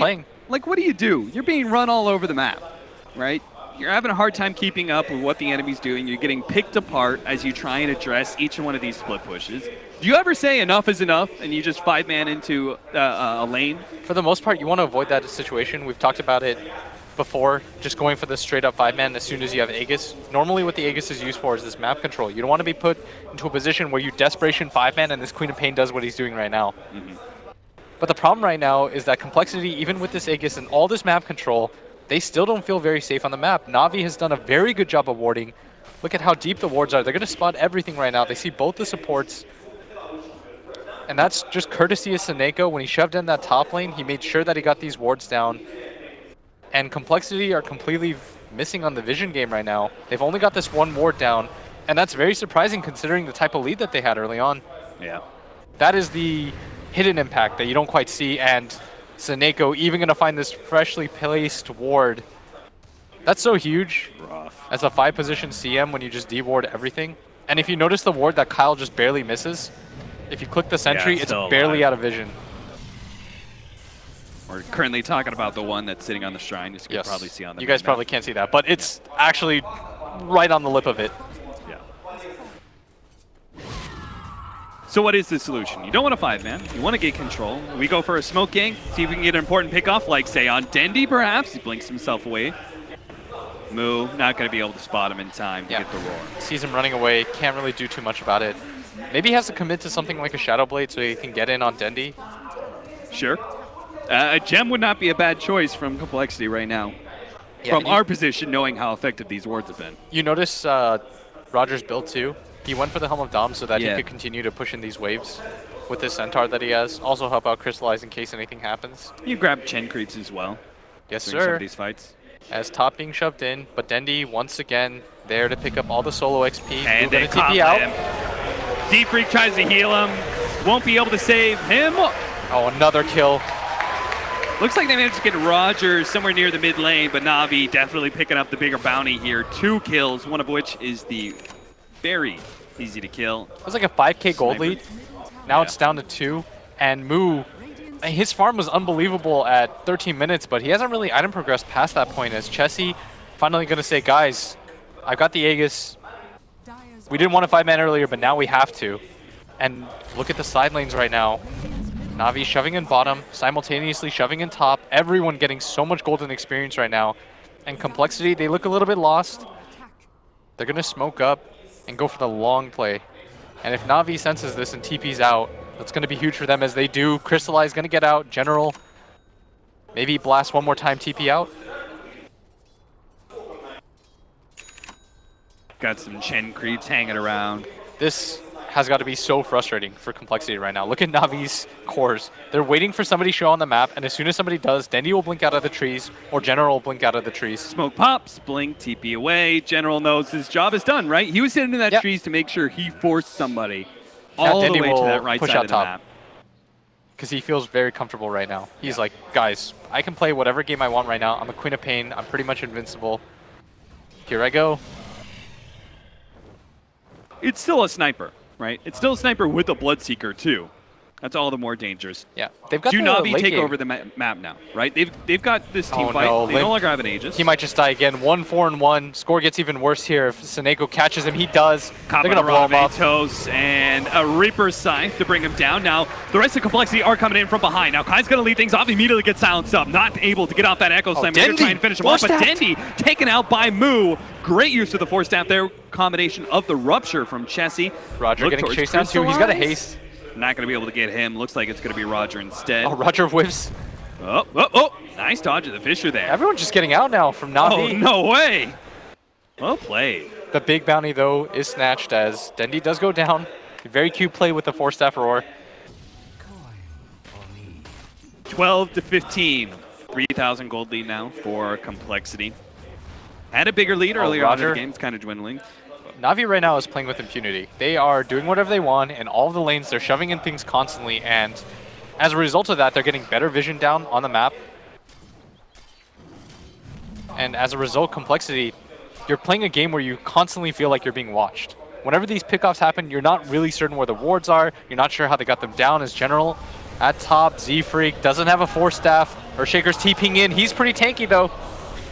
do you do? You're being run all over the map, right? You're having a hard time keeping up with what the enemy's doing. You're getting picked apart as you try and address each one of these split pushes. Do you ever say enough is enough and you just 5-man into a lane? For the most part, you want to avoid that situation. We've talked about it before, just going for the straight up 5-man as soon as you have Aegis. Normally what the Aegis is used for is this map control. You don't want to be put into a position where you desperation 5-man and this Queen of Pain does what he's doing right now. But the problem right now is that Complexity, even with this Aegis and all this map control, they still don't feel very safe on the map. Na'Vi has done a very good job of warding. Look at how deep the wards are. They're going to spot everything right now. They see both the supports. And that's just courtesy of Seneko. When he shoved in that top lane, he made sure that he got these wards down. And Complexity are completely missing on the vision game right now. They've only got this one ward down. And that's very surprising considering the type of lead that they had early on. Yeah. That is the hidden impact that you don't quite see. And Seneko even going to find this freshly placed ward. That's so huge. Rough. As a 5-position CM when you just de-ward everything. And if you notice the ward that Kyle just barely misses, if you click the sentry, it's it's still barely alive. out of vision. We're currently talking about the one that's sitting on the shrine. As you can probably see on the You guys map. probably can't see that, but it's actually right on the lip of it. Yeah. So what is the solution? You don't want a 5-man. You want to get control. We go for a smoke gang, see if we can get an important pick-off, like, say, on Dendy, perhaps. He blinks himself away. Moo, not going to be able to spot him in time to get the roar. Sees him running away, can't really do too much about it. Maybe he has to commit to something like a Shadow Blade so he can get in on Dendy. Sure. A gem would not be a bad choice from Complexity right now. Yeah, From our position, knowing how effective these wards have been. You notice Roger's build too. He went for the Helm of Dom so that he could continue to push in these waves with this Centaur that he has. Also help out Crystallize in case anything happens. You grab Chen creeps as well. Yes, during some sir. of these fights. As top being shoved in, but Dendy once again there to pick up all the solo XP. And We're they gonna TP out. him. Z-Freak tries to heal him. Won't be able to save him. Oh, another kill. Looks like they managed to get Rogers somewhere near the mid lane, but Na'Vi definitely picking up the bigger bounty here. 2 kills, one of which is the very easy to kill. It was like a 5k gold Sniper. lead. Now it's down to 2. And Moo, his farm was unbelievable at 13 minutes, but he hasn't really item progressed past that point as Chessie finally going to say, guys, I've got the Aegis. We didn't want a 5-man earlier, but now we have to. And look at the side lanes right now. Na'Vi shoving in bottom, simultaneously shoving in top. Everyone getting so much golden experience right now. And Complexity, they look a little bit lost. They're going to smoke up and go for the long play. And if Na'Vi senses this and TP's out, that's going to be huge for them as they do. Crystallize going to get out. General, maybe blast one more time, TP out. Got some Chen creeps hanging around. This has got to be so frustrating for Complexity right now. Look at Navi's cores. They're waiting for somebody to show on the map, and as soon as somebody does, Dendy will blink out of the trees, or General will blink out of the trees. Smoke pops, blink, TP away. General knows his job is done, right? He was sitting in that trees to make sure he forced somebody all the way to that right side of the map. Because he feels very comfortable right now. He's like, guys, I can play whatever game I want right now. I'm a Queen of Pain. I'm pretty much invincible. Here I go. It's still a sniper, right? It's still a sniper with a Bloodseeker, too. That's all the more dangerous. Yeah, they've got Do the Navi late take game. over the map now, right? They've got this team Oh, fight. no, They Lim- no longer have an Aegis. He might just die again. 1-4-1. Score gets even worse here if Seneko catches him. He does. They're going to blow him up. Natus and a Reaper's Scythe to bring him down. Now, the rest of Complexity are coming in from behind. Now, Kai's going to lead things off. Immediately gets silenced up. Not able to get off that Echo Slam. They're trying to finish him off. But Dendy taken out by Moo. Great use of the Force Staff there. Combination of the Rupture from Chessie. Roger getting chased down too. He's got a haste. Not going to be able to get him. Looks like it's going to be Roger instead. Oh, Roger whiffs. Oh. Nice dodge of the Fisher there. Everyone's just getting out now from Navi. Oh, no way. Well played. The big bounty, though, is snatched as Dendy does go down. Very cute play with the Force Staff Roar. 12-15. 3,000 gold lead now for Complexity. Had a bigger lead earlier on in the game. It's kind of dwindling. Navi right now is playing with impunity. They are doing whatever they want in all of the lanes. They're shoving in things constantly, and as a result of that, they're getting better vision down on the map. And as a result, Complexity, you're playing a game where you constantly feel like you're being watched. Whenever these pickoffs happen, you're not really certain where the wards are. You're not sure how they got them down as general. At top, Z-Freak doesn't have a Force Staff. Earthshaker's TPing in. He's pretty tanky, though.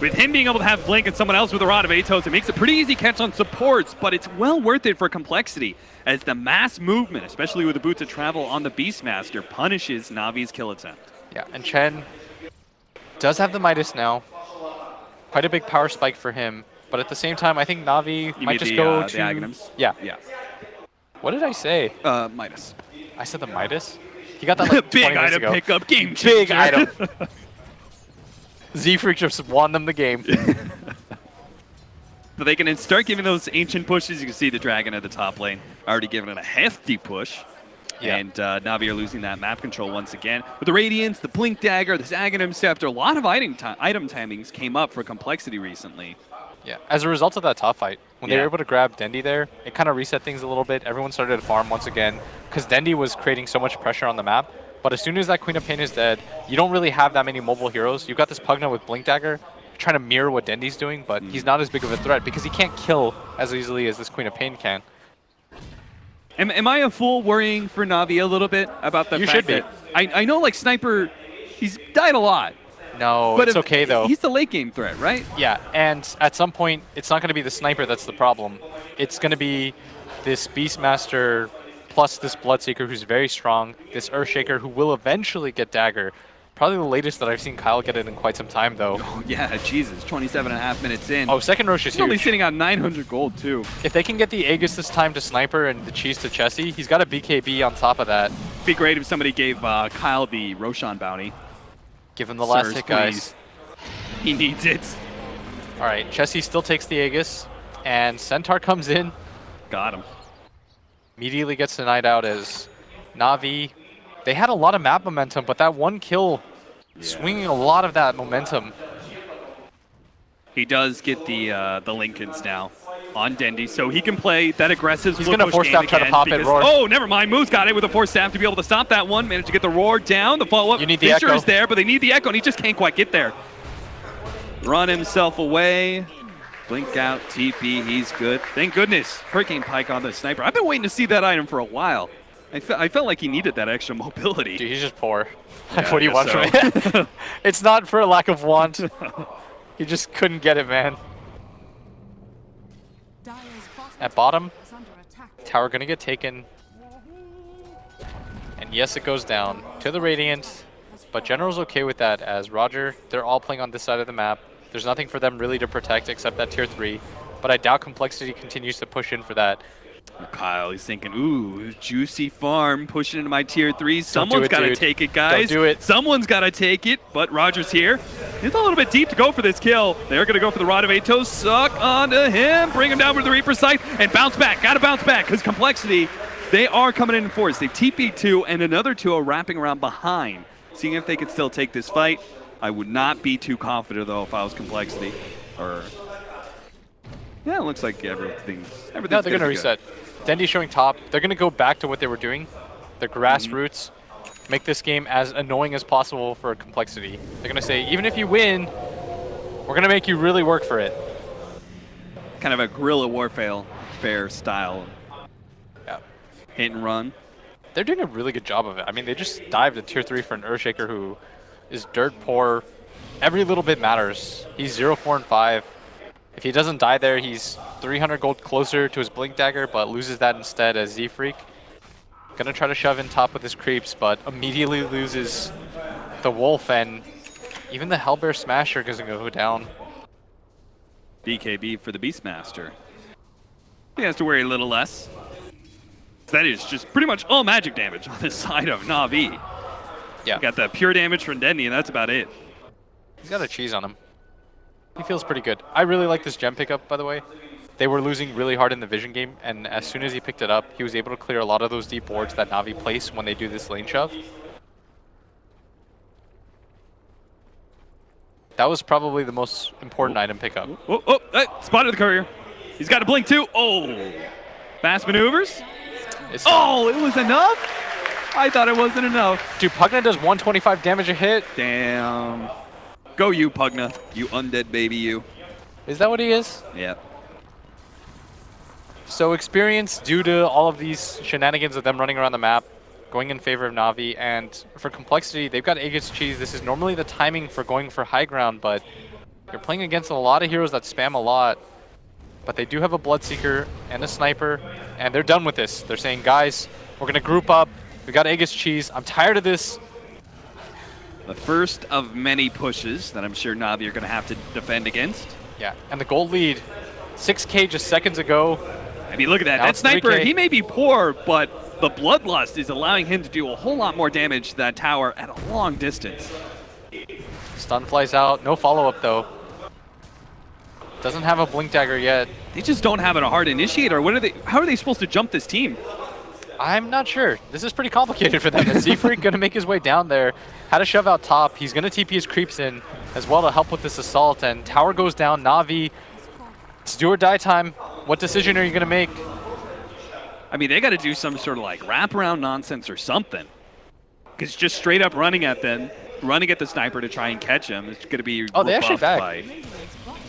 With him being able to have Blink and someone else with a Rod of Atos, it makes a pretty easy catch on supports, but it's well worth it for Complexity, as the mass movement, especially with the Boots of Travel on the Beastmaster, punishes Navi's kill attempt. Yeah, and Chen does have the Midas now. Quite a big power spike for him, but at the same time, I think Navi might just go to... the Aghanims? Yeah. Yeah. What did I say? Midas. I said the Midas? He got that like 20 Big minutes item ago. pickup, game changer. Big item. Z-Freak just won them the game. So they can start giving those ancient pushes. You can see the Dragon at the top lane already giving it a hefty push. Yeah. And Navi are losing that map control once again. With the Radiance, the Blink Dagger, this Aghanim Scepter, a lot of item timings came up for Complexity recently. Yeah, as a result of that top fight, when they were able to grab Dendy there, it kind of reset things a little bit. Everyone started to farm once again, because Dendy was creating so much pressure on the map. But as soon as that Queen of Pain is dead, you don't really have that many mobile heroes. You've got this Pugna with Blink Dagger, trying to mirror what Dendy's doing, but he's not as big of a threat, because he can't kill as easily as this Queen of Pain can. Am I a fool worrying for Navi a little bit about the fact that I know like Sniper, he's died a lot. No, but it's okay though. He's the late game threat, right? Yeah, and at some point, it's not going to be the Sniper that's the problem. It's going to be this Beastmaster plus this Bloodseeker who's very strong, this Earthshaker who will eventually get Dagger. Probably the latest that I've seen Kyle get it in quite some time, though. Oh, yeah, Jesus, 27.5 minutes in. Oh, second Rosh is He's only huge. sitting on 900 gold, too. If they can get the Aegis this time to Sniper and the Cheese to Chessie, he's got a BKB on top of that. Be great if somebody gave Kyle the Roshan bounty. Give him the last hit, guys. Please. He needs it. All right, Chessie still takes the Aegis, and Centaur comes in. Got him. Immediately gets denied out as Navi. They had a lot of map momentum, but that one kill swinging a lot of that momentum. He does get the Lincolns now on Dendy, so he can play that aggressive. He's going to Force Staff try to pop it, Roar. Oh, never mind. Moo's got it with a Force Staff to be able to stop that one. Managed to get the Roar down. The follow-up. You need the Fisher Echo. is there, but they need the Echo, and he just can't quite get there. Run himself away. Blink out, TP, he's good. Thank goodness. Hurricane Pike on the Sniper. I've been waiting to see that item for a while. I felt like he needed that extra mobility. Dude, he's just poor. Yeah, what do you want from him? It's not for a lack of want. He just couldn't get it, man. At bottom, tower gonna get taken. And yes, it goes down to the Radiant. But General's okay with that as Roger, they're all playing on this side of the map. There's nothing for them really to protect except that tier 3. But I doubt Complexity continues to push in for that. Kyle, he's thinking, ooh, juicy farm, pushing into my tier 3. Someone's got to take it, guys. Don't do it. Someone's got to take it, but Roger's here. He's a little bit deep to go for this kill. They're going to go for the Rod of Atos, suck onto him, bring him down with the Reaper Scythe, and bounce back. Got to bounce back, because Complexity, they are coming in force. They TP 2, and another 2 are wrapping around behind, seeing if they could still take this fight. I would not be too confident, though, if I was Complexity. Or... yeah, it looks like everything's No, they're going to reset. Dendy's showing top. They're going to go back to what they were doing. The grassroots. Make this game as annoying as possible for Complexity. They're going to say, even if you win, we're going to make you really work for it. Kind of a guerrilla warfare style. Yeah. Hit and run. they're doing a really good job of it. I mean, they just dived a tier 3 for an Earthshaker who is dirt poor. Every little bit matters. He's 0, 4, and 5. If he doesn't die there, he's 300 gold closer to his Blink Dagger, but loses that instead as Z-Freak. Gonna try to shove in top with his creeps, but immediately loses the Wolf, and even the Hellbear Smasher doesn't go down. BKB for the Beastmaster. He has to worry a little less. That is just pretty much all magic damage on this side of Na'Vi. Yeah. You got the pure damage from Denny, and that's about it. He's got a cheese on him. He feels pretty good. I really like this gem pickup, by the way. They were losing really hard in the Vision game, and as soon as he picked it up, he was able to clear a lot of those deep wards that Na'Vi place when they do this lane shove. That was probably the most important item pickup. Hey, spotted the courier. He's got a blink too. Oh, fast maneuvers. Oh, it was enough? I thought it wasn't enough. Dude, Pugna does 125 damage a hit. Damn. Go you, Pugna. You undead baby you. Is that what he is? Yeah. So experience due to all of these shenanigans of them running around the map, going in favor of Na'Vi, and for complexity, they've got Aegis Cheese. This is normally the timing for going for high ground, but you're playing against a lot of heroes that spam a lot. But they do have a Bloodseeker and a Sniper, and they're done with this. They're saying, guys, we're going to group up. We got Aegis Cheese. I'm tired of this. The first of many pushes that I'm sure Na'Vi are going to have to defend against. Yeah, and the gold lead, 6K just seconds ago. I mean, look at that. Now That it's Sniper, 3K. he may be poor, but the Bloodlust is allowing him to do a whole lot more damage to that tower at a long distance. Stun flies out. No follow-up, though. Doesn't have a Blink Dagger yet. They just don't have a hard initiator. What are they? How are they supposed to jump this team? I'm not sure. This is pretty complicated for them. Z-Freak going to make his way down there. Had to shove out top. He's going to TP his creeps in as well to help with this assault. And tower goes down. Na'Vi, it's do or die time. What decision are you going to make? I mean, they got to do some sort of like wraparound nonsense or something. Because just straight up running at them, running at the Sniper to try and catch him, it's going to be Oh, they actually rebuffed back. by-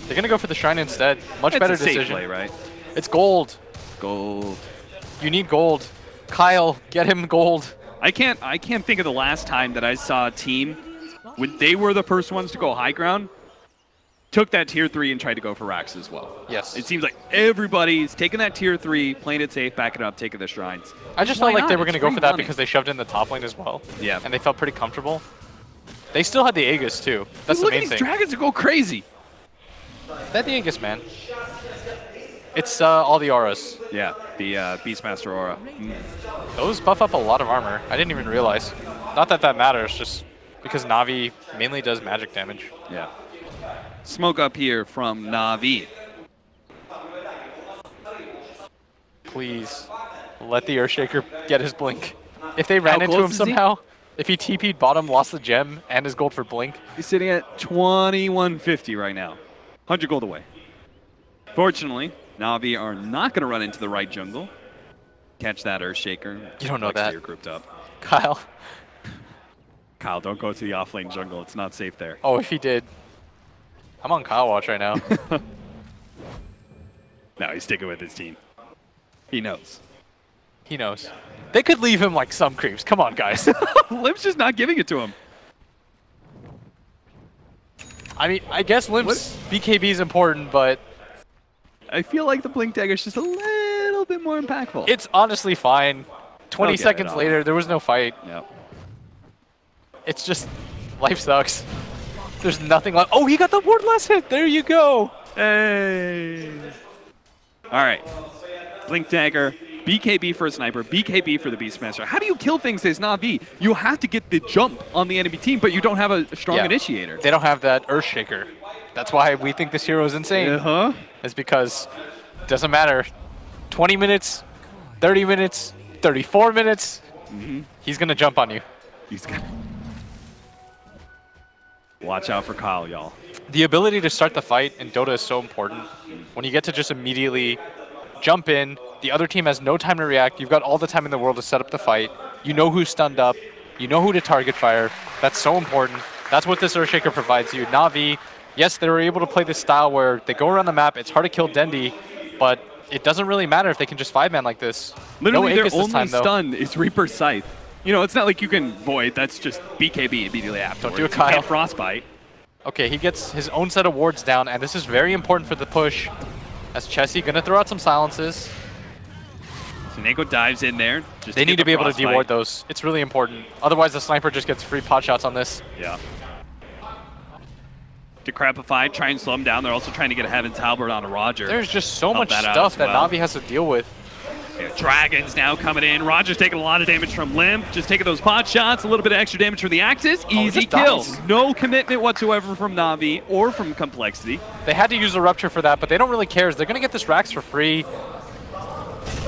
They're going to go for the Shrine instead. Much It's better a safe decision. play, right? It's gold. Gold. You need gold. Kyle, get him gold. I can't think of the last time that I saw a team when they were the first ones to go high ground, took that tier 3 and tried to go for racks as well. Yes. It seems like everybody's taking that tier 3, playing it safe, backing it up, taking the shrines. I just Why felt like they not? were going to It's go free for that money. because they shoved in the top lane as well. Yeah. And they felt pretty comfortable. They still had the Aegis too. That's the Look main at these thing. dragons go crazy. That the Aegis, man. It's all the auras. Yeah, the Beastmaster aura. Those buff up a lot of armor. I didn't even realize. Not that that matters, just because Na'Vi mainly does magic damage. Yeah. Smoke up here from Na'Vi. Please, let the Earthshaker get his blink. If they ran How into close him is he? somehow, if he TP'd bottom, lost the gem, and his gold for blink, He's sitting at 2150 right now. 100 gold away. Fortunately, Na'Vi are not going to run into the right jungle. Catch that Earthshaker. You don't know Like that. You're grouped up. Kyle. Kyle, don't go to the offlane jungle. It's not safe there. Oh, if he did. I'm on Kyle watch right now. No, he's sticking with his team. He knows. He knows. They could leave him like some creeps. Come on, guys. Limp's just not giving it to him. I mean, I guess Limp's BKB is important, but I feel like the Blink Dagger is just a little bit more impactful. it's honestly fine. 20 get it seconds all. later, there was no fight. Yep. It's just, life sucks. There's nothing like, oh, he got the ward last hit. There you go. Hey. All right. Blink Dagger, BKB for a Sniper, BKB for the Beastmaster. How do you kill things as Na'Vi? You have to get the jump on the enemy team, but you don't have a strong Yeah. initiator. They don't have that Earthshaker. That's why we think this hero is insane. Uh-huh. It's because it doesn't matter. 20 minutes, 30 minutes, 34 minutes, he's going to jump on you. He's got. Watch out for Kyle, y'all. The ability to start the fight in Dota is so important. When you get to just immediately jump in, the other team has no time to react. You've got all the time in the world to set up the fight. You know who's stunned up. You know who to target fire. That's so important. That's what this Earthshaker provides you. Na'Vi, yes, they were able to play this style where they go around the map. It's hard to kill Dendi, but it doesn't really matter if they can just 5-man like this. Literally, no their Aegis this only time, though. stun is Reaper's Scythe. You know, it's not like you can void. That's just BKB immediately afterwards. do a You Kyle. can't Frostbite. Okay, he gets his own set of wards down, and this is very important for the push. As Chessie gonna throw out some silences. Seneko dives in there. Just They get need to the be able to Frostbite. deward those. It's really important. Otherwise, the sniper just gets free pot shots on this. Yeah. Decrepify, try and slow him down. They're also trying to get a Heaven's Halberd on a Roger. There's just so Help much that out stuff as that well. Na'Vi has to deal with. Yeah, Dragons now coming in. Roger's taking a lot of damage from Limp. Just taking those pot shots, a little bit of extra damage from the Axis. Easy just kill. dies. No commitment whatsoever from Na'Vi or from Complexity. They had to use a Rupture for that, but they don't really care. They're gonna get this Rax for free.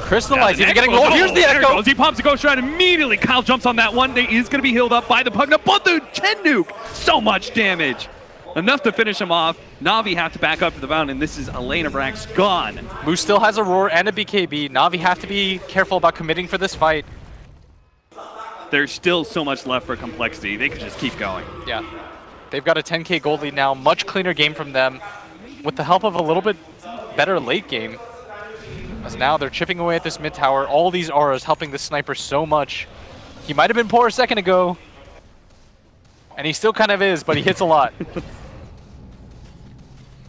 Crystallize, Now even the getting Echo- low. Here's the there it Echo. goes. He pops a Ghost Shroud immediately. Kyle jumps on that one. He is going to be healed up by the Pugna, but the Chen Nuke, so much damage. Enough to finish him off. Na'Vi have to back up to the mountain, and this is Elena Brax gone. Moose still has a Roar and a BKB. Na'Vi have to be careful about committing for this fight. There's still so much left for Complexity. They could just keep going. Yeah. They've got a 10k gold lead now. Much cleaner game from them. With the help of a little bit better late game. As now they're chipping away at this mid tower. All these auras helping the sniper so much. He might have been poor a second ago. And he still kind of is, but he hits a lot.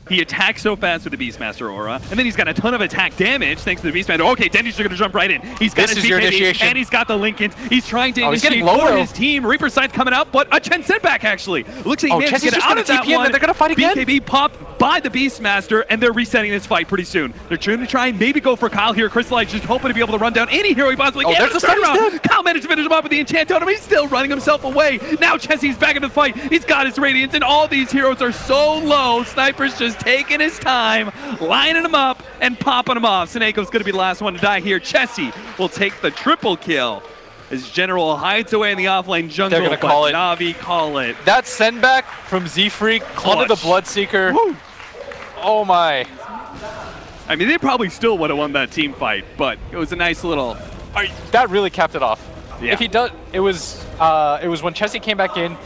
He attacks so fast with the Beastmaster aura, and then he's got a ton of attack damage thanks to the Beastmaster. Okay, Dendy's going to jump right in. He's got This his is your BKB, initiation. and he's got the Lincolns. He's trying to Oh, he's initiate getting low, for though. his team. Reaper Scythe coming out, but a Chen setback actually. Looks like he Oh, managed to Chen's get just out gonna of that TP in, one. and they're gonna fight again? BKB popped by the Beastmaster, and they're resetting this fight pretty soon. They're trying to try and maybe go for Kyle here. Crystallize just hoping to be able to run down any hero he possibly can. there's the stun, he's dead. Kyle managed to finish him up with the Enchant Totem. He's still running himself away. Now Chessie's back into the fight. He's got his Radiance, and all these heroes are so low. Sniper's just taking his time, lining them up and popping them off. Seneco's going to be the last one to die here. Chessie will take the triple kill as General hides away in the offlane jungle. They're gonna but call it. Na'Vi call it. That send back from Z-Freak onto the Clutch. Bloodseeker. Woo. Oh my. I mean, they probably still would have won that team fight, but it was a nice little... That really capped it off. Yeah. If he does, it was when Chessie came back in.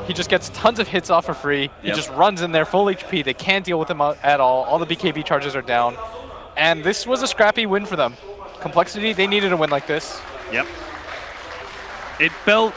He just gets tons of hits off for free. He Yep. just runs in there full HP. They can't deal with him at all. All the BKB charges are down, and this was a scrappy win for them. Complexity, they needed a win like this. Yep. It felt